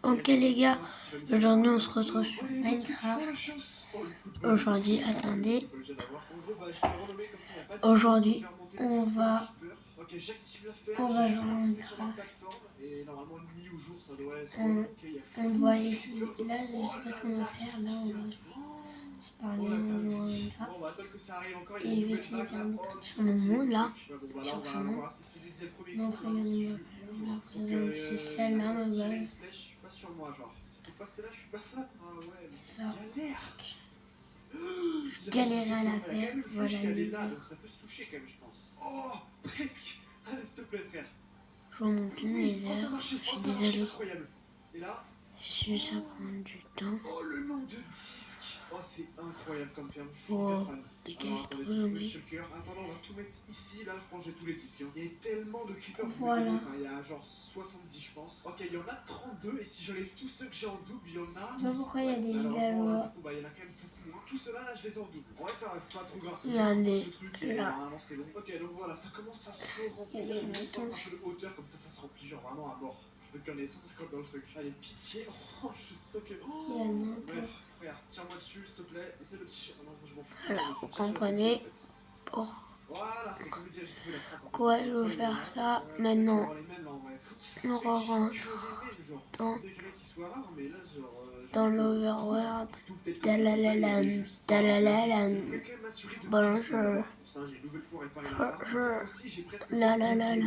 Ok les gars, aujourd'hui on se retrouve sur Minecraft. Aujourd'hui, attendez. Aujourd'hui, on va jouer à Minecraft. On doit ici. Là, je sais pas ce qu'on va faire. Là, on va se parler en jouant à Minecraft. Et je vais essayer de faire sur mon monde là. Sur ce monde. Donc, regardez-moi. La présente, c'est celle-là ma base. C'est ça. Je galérais à la faire. Voilà les gars. Oh, presque. Allez, s'il te plaît, frère. Je remonte une les airs. Je suis désolé. Incroyable. Et là, Si ça prend du temps. oh, le nombre de disques. Oh, c'est incroyable comme ferme. Je suis Oh, fan. les gars, Alors, trop attendez, je mets joli. shulker. Attendez, on va tout mettre ici. Là, je pense que j'ai tous les disques. Il y a tellement de creepers. Voilà. Enfin, il y a genre 70, je pense. Ok, il y en a 32. Et si j'enlève tous ceux que j'ai en double, il y en a. Je sais pas pourquoi il y a des Malheureusement, là, gallois. du coup, il y en a quand même beaucoup moins. Tout cela, là, je les ai en double. En vrai, ça reste pas trop grave. Il y en a Ce truc, et là. normalement, c'est bon. Ok, donc voilà, ça commence à se remplir. Il y a des Un moutons. peu de hauteur, comme ça se remplit, genre vraiment à mort. Je peux qu'il y en ait 150 dans le truc. Allez, pitié. Oh, je sens que. Oh, Il y en a bref, frère, tiens-moi dessus, s'il te plaît. Essaie de tirer. Non, je m'en fous. Voilà, vous comprenez. Pour Voilà, c'est comme dire, j'ai trouvé la strap. quoi je veux faire ça maintenant. On rentre dans l'overworld. Dalalalan, dalalalan. Bonjour. La la la la.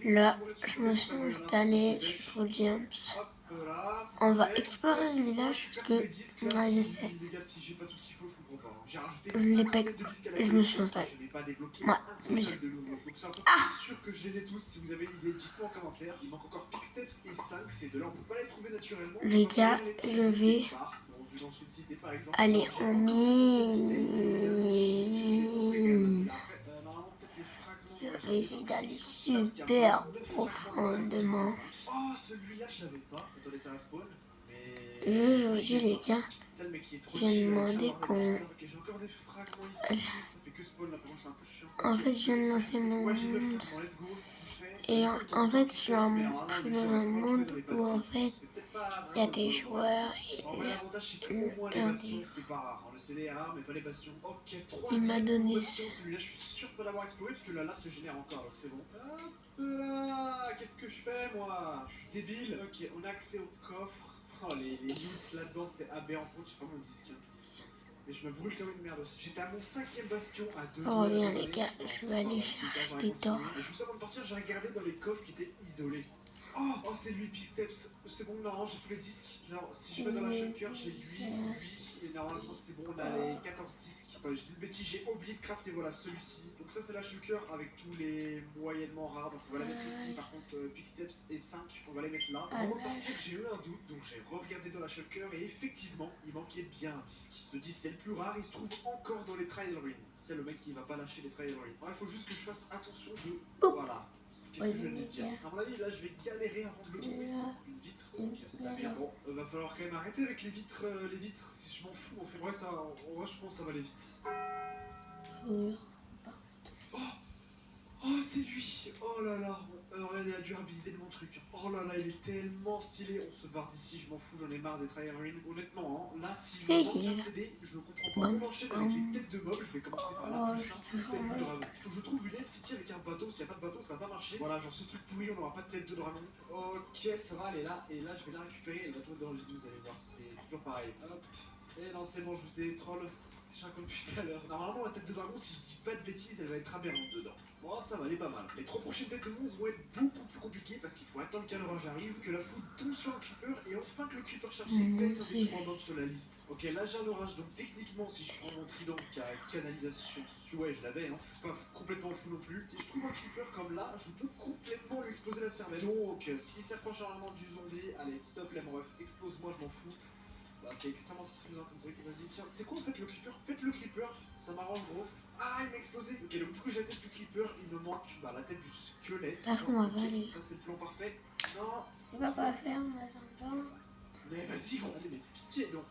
Là, je me suis installé, je suis full jumps. On va explorer le village parce que moi je sais. Je me suis installé. Moi, je sais. Ah! Sûr que je les ai tous. Si vous avez une idée, dites-moi en commentaire. Il manque encore Pixteps et 5. Ces deux-là, on peut pas les trouver naturellement. Les gars, je vais aller en mine. Je vais essayer d'aller super profondément. Oh, celui-là, je l'avais pas. Attendez, ça spawn. Je vous dis, les gars, j'ai demandé qu'on. En fait, je viens de lancer mon monde. Et en fait, je suis dans un monde où en fait, il y a des joueurs et il m'a donné ce. Celui-là, je suis sûr de l'avoir exploré parce que la lave se génère encore, donc c'est bon. Hop là, qu'est-ce que je fais moi? Je suis débile. Ok, on a accès au coffre. Oh, les loots là-dedans, c'est aberrant. J'ai pas mon disque. Mais je me brûle comme une merde aussi. J'étais à mon 5e bastion à 2 Oh, rien les gars, je vais aller chercher des torches. Et juste avant de partir, j'ai regardé dans les coffres qui étaient isolés. Oh, c'est lui, Pisteps. C'est bon, non, j'ai tous les disques. Genre, si je mets dans la shulker, j'ai lui, et normalement, c'est bon, on a les 14 disques. Attendez, j'ai dit une bêtise, j'ai oublié de crafter, voilà, celui-ci. Donc ça, c'est la shulker avec tous les moyennement rares. Donc on va la mettre ici. Par contre, Pisteps et 5, on va les mettre là. Avant de partir, j'ai eu un doute, donc j'ai regardé dans la shulker, et effectivement, il manquait bien un disque. Ce disque, c'est le plus rare, il se trouve encore dans les trial ruins. C'est le mec qui va pas lâcher les trial ruins. Il faut juste que je fasse attention de... Voilà. Qu'est-ce que je viens de dire? À mon avis, là, je vais galérer avant de le trouver. Une vitre. Ok, c'est de la merde. Bon, va falloir quand même arrêter avec les vitres. Je m'en fous en fait. Ouais, ça, je pense que ça va aller vite. Oh, c'est lui. Oh là là. Regardez la durabilité de mon truc. Oh là là, il est tellement stylé. On se barre d'ici, je m'en fous, j'en ai marre des trial ruins. Honnêtement, hein, là, si je manque un CD, je comprends pas. On enchaîne avec les têtes de mob. Je vais commencer par la plus simple, celle du dragon. Faut que je trouve une End City avec un bateau. S'il n'y a pas de bateau, ça va pas marcher. Voilà, genre ce truc pourri, on n'aura pas de tête de dragon. Ok, ça va, elle est là. Et là, je vais la récupérer. Elle va tomber dans le vide, vous allez voir. C'est toujours pareil. Hop. Et non, c'est bon, je vous ai troll. J'ai un coup depuis tout à l'heure. Normalement, la tête de dragon, si je dis pas de bêtises, elle va être aberrante dedans. Bon, ça va, elle est pas mal. Les 3 prochaines têtes de monstres vont être beaucoup plus compliquées parce qu'il faut attendre qu'un orage arrive, que la foudre tombe sur un creeper et enfin que le creeper cherché pète avec 3 mobs sur la liste. Ok, là j'ai un orage, donc techniquement, si je prends mon trident qui a canalisation dessus, ouais, je l'avais, hein, je suis pas complètement fou non plus. Si je trouve un creeper comme là, je peux complètement lui exploser la cervelle. Donc, s'il s'approche énormément du zombie, allez, stop les refs, explose-moi, je m'en fous. Bah, c'est extrêmement satisfaisant comme truc. Vas-y, tiens, c'est quoi en fait le creeper? Faites le creeper, ça m'arrange gros. Ah, il m'a explosé. Ok, donc du coup, j'ai la tête du creeper, il me manque la tête du squelette. Par contre, on va aller. Ça, c'est le plan parfait. Non. Je sais pas quoi faire, on attend. Mais vas-y, gros. Allez, mais pitié, non.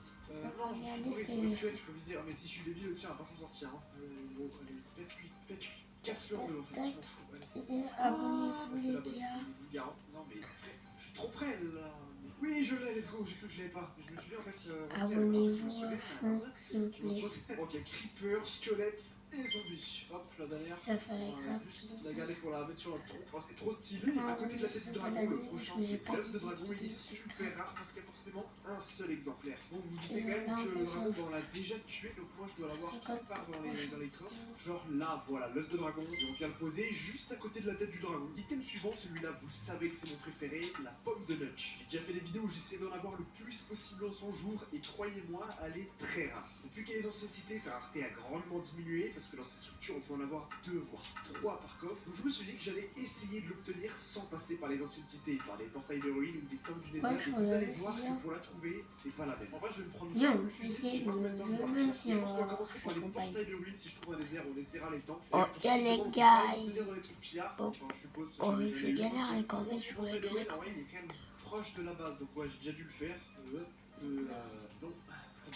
Non, je me suis bourré sur le squelette, je peux viser. Mais si je suis débile aussi, on va pas s'en sortir. Hein. Gros, allez, faites-lui. Casse-le en deux, en fait, je m'en fous. Abonnez-vous, les gars. Je vous garantis. Non, mais je suis trop près là. Oui, je l'ai, let's go, j'ai cru que je l'avais pas. Je me suis dit en fait. Abonnez-vous à fond, s'il vous plaît. Ok, creeper, squelette et zombie. Hop, la dernière. Ça ferait On va grave juste plaisir. la garder pour la mettre sur notre tronc. Oh, c'est trop stylé. À côté de la tête du dragon, le prochain c'est l'œuf de dragon. Il est super rare parce qu'il y a forcément un seul exemplaire. Bon, vous vous doutez quand même que le dragon, on l'a déjà tué. Donc moi, je dois l'avoir quelque part dans les coffres. Genre là, voilà, l'œuf de dragon. Et on vient le poser juste à côté de la tête du dragon. Item suivant, celui-là, vous savez que c'est mon préféré, la pomme de Notch. J'ai déjà fait des vidéos où j'essaie d'en avoir le plus possible en son jour. Et croyez-moi, elle est très rare. Depuis qu'il y a les anciennes cités, sa rareté a grandement diminué parce que dans ces structures, on peut en avoir 2 voire 3 par coffre. Donc je me suis dit que j'allais essayer de l'obtenir sans passer par les anciennes cités, par des portails de ruines ou des temples du désert. Et vous allez voir que pour la trouver, c'est pas la même. En vrai, je vais me prendre une fusée, je sais pas combien de temps je vais partir. Je pense qu'on va commencer par les portails de ruines. Si je trouve un désert, on essaiera les temples. Oh, y a les gars, je galère avec en fait, je voulais que l'écran. Il est quand même proche de la base, donc ouais, j'ai déjà dû le faire. Non.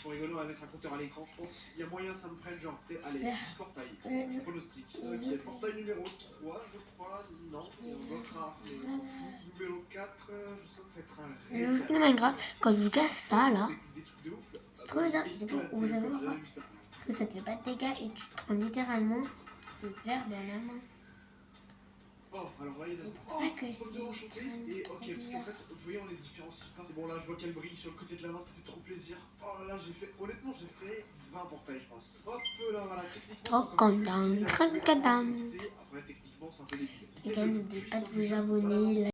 Pour rigoler, on va mettre un compteur à l'écran. Je pense qu'il y a moyen, ça me prenne genre, allez, 10 portails. Je pronostique. Ok, portail numéro 3, je crois. Non, il y a un bloc rare, mais on s'en fout. Numéro 4, je sens que ça va être un réel. Le Minecraft, quand je casse ça là, c'est trop bizarre. Vous savez pourquoi? Parce que ça te fait pas de dégâts et tu te prends littéralement le verre dans la main. Oh, alors là, il y a C'est pour ça que c'est et ok, parce qu'en fait, vous voyez, on les différencie pas. C'est bon, là, je vois qu'elle brille sur le côté de la main, ça fait trop plaisir. Oh là là, honnêtement, j'ai fait 20 portails, je pense. Hop là, voilà, techniquement, trop content, après, techniquement, c'est un peu débile. les gars, n'oubliez pas de vous abonner.